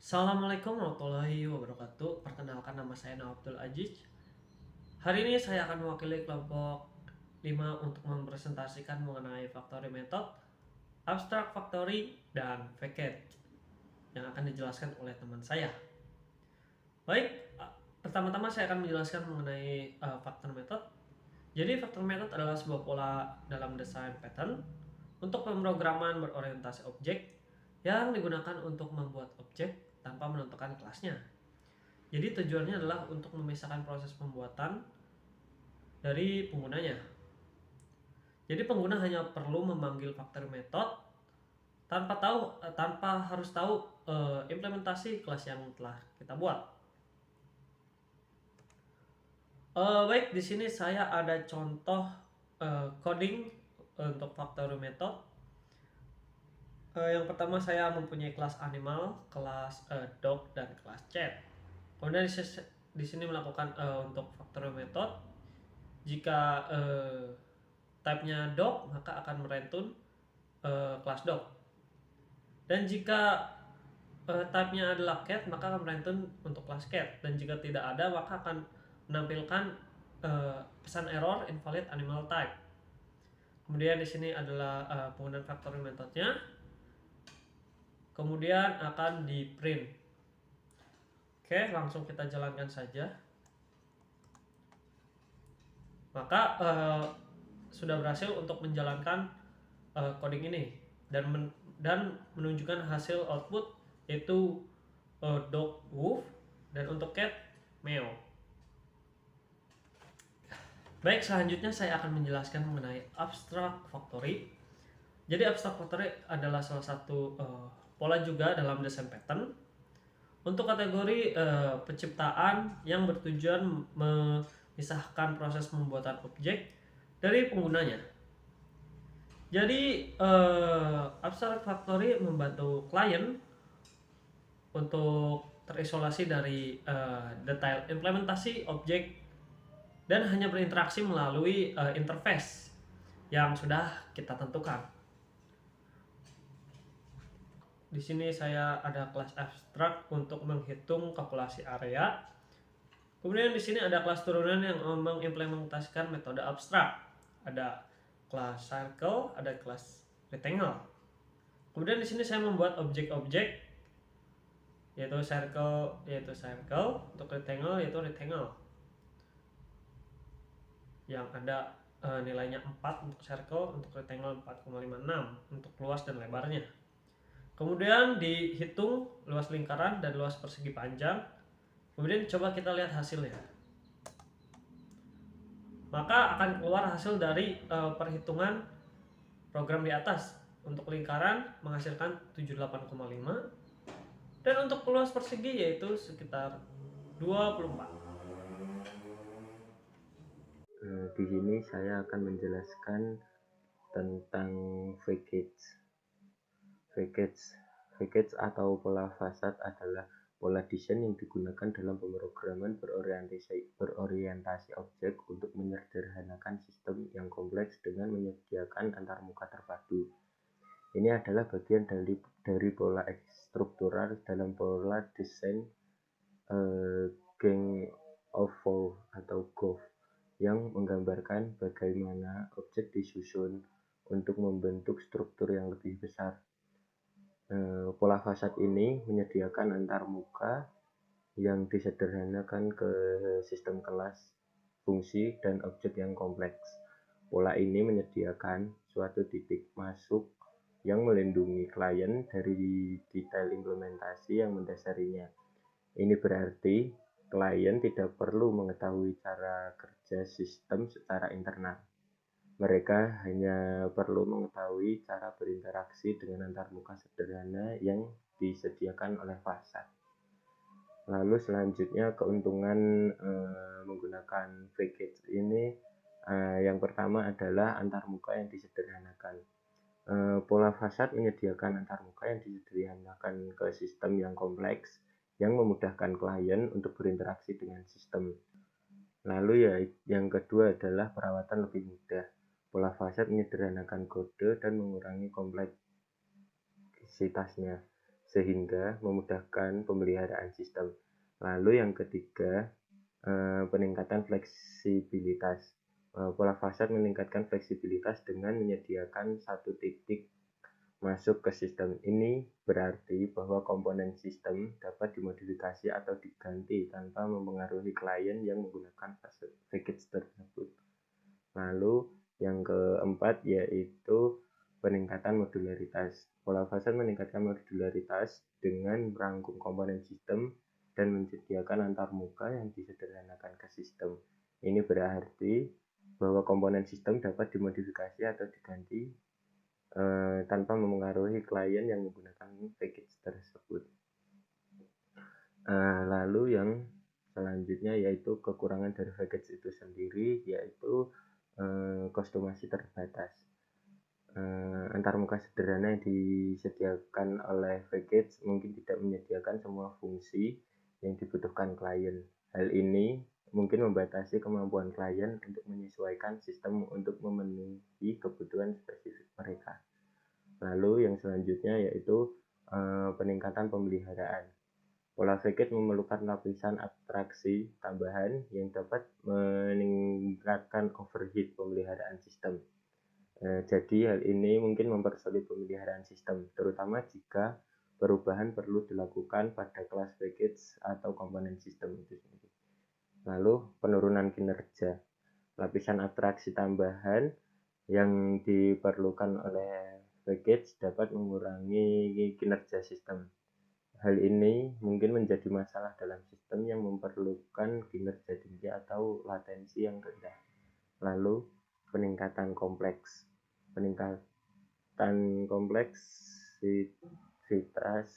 Assalamualaikum warahmatullahi wabarakatuh. Perkenalkan, nama saya Abdul Aziz. Hari ini saya akan mewakili kelompok 5 untuk mempresentasikan mengenai factory method, abstract factory, dan facade yang akan dijelaskan oleh teman saya. Baik, pertama-tama saya akan menjelaskan mengenai factory method. Jadi factory method adalah sebuah pola dalam desain pattern untuk pemrograman berorientasi objek yang digunakan untuk membuat objek tanpa menentukan kelasnya. Jadi tujuannya adalah untuk memisahkan proses pembuatan dari penggunanya. Jadi pengguna hanya perlu memanggil factory method tanpa harus tahu implementasi kelas yang telah kita buat. Baik, di sini saya ada contoh coding untuk factory method. Yang pertama, saya mempunyai kelas animal, kelas dog, dan kelas cat. Kemudian di sini melakukan untuk factory method. Jika type-nya dog, maka akan merentun kelas dog. Dan jika type-nya adalah cat, maka akan merentun untuk kelas cat. Dan jika tidak ada, maka akan menampilkan pesan error invalid animal type. Kemudian di sini adalah penggunaan factory methodnya. Kemudian akan di print. Oke, langsung kita jalankan saja. Maka sudah berhasil untuk menjalankan coding ini dan menunjukkan hasil output yaitu dog woof dan untuk cat meow. Baik, selanjutnya saya akan menjelaskan mengenai abstract factory. Jadi abstract factory adalah salah satu pola juga dalam desain pattern untuk kategori penciptaan yang bertujuan memisahkan proses pembuatan objek dari penggunanya. Jadi abstract factory membantu klien untuk terisolasi dari detail implementasi objek dan hanya berinteraksi melalui interface yang sudah kita tentukan. Di sini saya ada kelas abstrak untuk menghitung kalkulasi area. Kemudian di sini ada kelas turunan yang mengimplementasikan metode abstrak. Ada kelas circle, ada kelas rectangle. Kemudian di sini saya membuat objek-objek yaitu circle, untuk rectangle yaitu rectangle. Yang ada nilainya 4 untuk circle, untuk rectangle 4,56 untuk luas dan lebarnya. Kemudian dihitung luas lingkaran dan luas persegi panjang. Kemudian coba kita lihat hasilnya. Maka akan keluar hasil dari perhitungan program di atas. Untuk lingkaran menghasilkan 78,5 dan untuk luas persegi yaitu sekitar 24. Di sini saya akan menjelaskan tentang facades. Facades atau pola fasad adalah pola desain yang digunakan dalam pemrograman berorientasi objek untuk menyederhanakan sistem yang kompleks dengan menyediakan antarmuka terpadu. Ini adalah bagian dari pola struktural dalam pola desain Gang of Four atau GOF yang menggambarkan bagaimana objek disusun untuk membentuk struktur yang lebih besar. Pola fasad ini menyediakan antarmuka yang disederhanakan ke sistem kelas, fungsi, dan objek yang kompleks. Pola ini menyediakan suatu titik masuk yang melindungi klien dari detail implementasi yang mendasarinya. Ini berarti klien tidak perlu mengetahui cara kerja sistem secara internal. Mereka hanya perlu mengetahui cara berinteraksi dengan antarmuka sederhana yang disediakan oleh fasad. Lalu selanjutnya keuntungan menggunakan facades ini, yang pertama adalah antarmuka yang disederhanakan. Pola fasad menyediakan antarmuka yang disederhanakan ke sistem yang kompleks yang memudahkan klien untuk berinteraksi dengan sistem. Lalu yang kedua adalah perawatan lebih mudah. Pola fasad menyederhanakan kode dan mengurangi kompleksitasnya, sehingga memudahkan pemeliharaan sistem. Lalu yang ketiga, peningkatan fleksibilitas. Pola fasad meningkatkan fleksibilitas dengan menyediakan satu titik masuk ke sistem. Ini berarti bahwa komponen sistem dapat dimodifikasi atau diganti tanpa mempengaruhi klien yang menggunakan package tersebut. Lalu yang keempat yaitu peningkatan modularitas. Pola fasad meningkatkan modularitas dengan merangkum komponen sistem dan menyediakan antarmuka yang disederhanakan ke sistem. Ini berarti bahwa komponen sistem dapat dimodifikasi atau diganti tanpa mempengaruhi klien yang menggunakan package tersebut. Lalu yang selanjutnya yaitu kekurangan dari package itu sendiri, yaitu kostumasi terbatas. Antarmuka sederhana yang disediakan oleh package mungkin tidak menyediakan semua fungsi yang dibutuhkan klien. Hal ini mungkin membatasi kemampuan klien untuk menyesuaikan sistem untuk memenuhi kebutuhan spesifik mereka. Lalu yang selanjutnya yaitu peningkatan pemeliharaan. Pola package memerlukan lapisan abstraksi tambahan yang dapat meningkatkan overhead pemeliharaan sistem. Jadi hal ini mungkin mempersulit pemeliharaan sistem, terutama jika perubahan perlu dilakukan pada kelas package atau komponen sistem itu sendiri. Lalu penurunan kinerja. Lapisan abstraksi tambahan yang diperlukan oleh package dapat mengurangi kinerja sistem. Hal ini mungkin menjadi masalah dalam sistem yang memerlukan kinerja tinggi atau latensi yang rendah. Lalu peningkatan kompleks. Peningkatan kompleksitas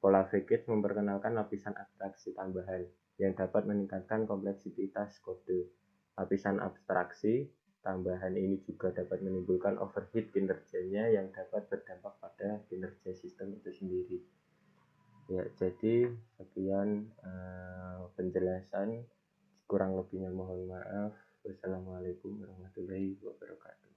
pola package memperkenalkan lapisan abstraksi tambahan yang dapat meningkatkan kompleksitas kode. Lapisan abstraksi tambahan ini juga dapat menimbulkan overhead kinerjanya yang dapat berdampak pada kinerja sistem itu sendiri. Ya, jadi sekian penjelasan, kurang lebihnya mohon maaf. Wassalamualaikum warahmatullahi wabarakatuh.